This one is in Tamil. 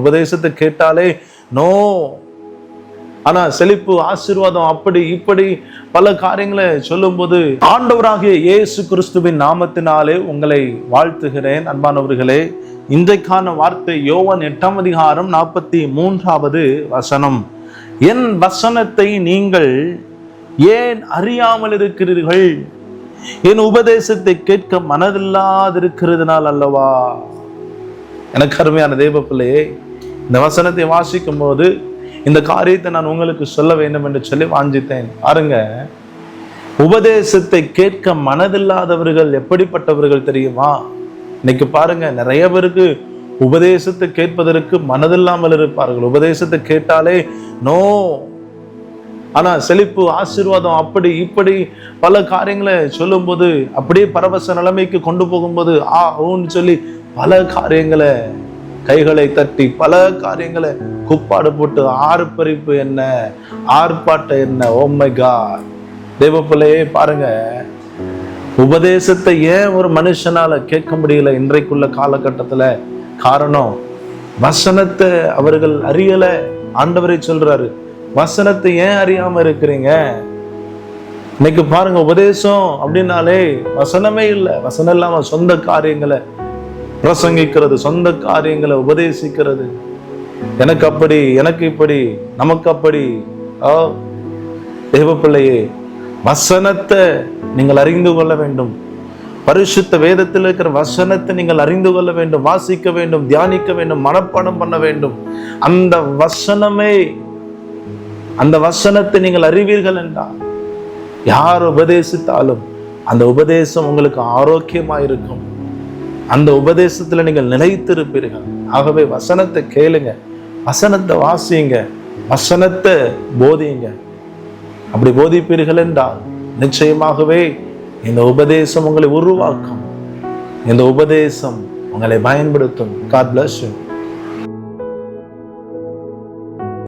உபதேசத்தை கேட்டாலே நோ. ஆனா செழிப்பு, ஆசீர்வாதம், அப்படி இப்படி பல காரியங்களை சொல்லும் போது ஆண்டவராகிய இயேசு கிறிஸ்துவின் நாமத்தினாலே உங்களை வாழ்த்துகிறேன். அன்பானவர்களே, இன்றைக்கான வார்த்தை யோவான் 8ஆம் அதிகாரம் 43வது வசனம். என் வசனத்தை நீங்கள் ஏன் அறியாமல் இருக்கிறீர்கள்? என் உபதேசத்தை கேட்க மனதில்லாதிருக்கிறதுனால் அல்லவா? எனக்கு அருமையான தேவ பிள்ளையே, இந்த வசனத்தை வாசிக்கும் போது இந்த காரியத்தை நான் உங்களுக்கு சொல்ல வேண்டும் என்று சொல்லி வாஞ்சித்தேன். பாருங்க, உபதேசத்தை கேட்க மனதில்லாதவர்கள் எப்படிப்பட்டவர்கள் தெரியுமா? இன்னைக்கு பாருங்க, நிறைய பேருக்கு உபதேசத்தை கேட்பதற்கு மனதில்லாமல் இருப்பார்கள். உபதேசத்தை கேட்டாலே நோ. ஆனா செழிப்பு, ஆசீர்வாதம், அப்படி இப்படி பல காரியங்களை சொல்லும் போது, அப்படியே பரவச நிலைமைக்கு கொண்டு போகும்போது ஓன்னு சொல்லி பல காரியங்களை கைகளை தட்டி பல காரியங்களை குப்பாடு போட்டு ஆர்ப்பரிப்பு என்ன, ஆர்ப்பாட்டம் என்ன. ஓ மை காட், தேவ பிள்ளையே பாருங்க, உபதேசத்தை ஏன் ஒரு மனுஷனால கேட்க முடியல இன்றைக்குள்ள காலகட்டத்துல? காரணம், வசனத்தை அவர்கள் அறியல. ஆண்டவரை சொல்றாரு, வசனத்தை ஏன் அறியாம இருக்கிறீங்க? இன்னைக்கு பாருங்க, உபதேசம் அப்படின்னாலே வசனமே இல்லை. வசனம் இல்லாம சொந்த காரியங்களை பிரசங்கிக்கிறது, சொந்த காரியங்களை உபதேசிக்கிறது. எனக்கு அப்படி, எனக்கு இப்படி, நமக்கு அப்படி. தேவ பிள்ளையே, வசனத்தை நீங்கள் அறிந்து கொள்ள வேண்டும். பரிசுத்த வேதத்தில் இருக்கிற வசனத்தை நீங்கள் அறிந்து கொள்ள வேண்டும், வாசிக்க வேண்டும், தியானிக்க வேண்டும், மனப்பாடம் பண்ண வேண்டும். அந்த வசனமே, அந்த வசனத்தை நீங்கள் அறிவீர்கள் என்றால் யார் உபதேசித்தாலும் அந்த உபதேசம் உங்களுக்கு ஆரோக்கியமாயிருக்கும். அந்த உபதேசத்துல நீங்கள் நிலைத்திருப்பீர்கள். ஆகவே வசனத்தை கேளுங்க, வசனத்தை வாசியுங்க, வசனத்தை போதியுங்க. அப்படி போதிப்பீர்கள் என்றால் நிச்சயமாகவே இந்த உபதேசம் உங்களை உருவாக்கும். இந்த உபதேசம் உங்களை பயன்படுத்தும். God bless you.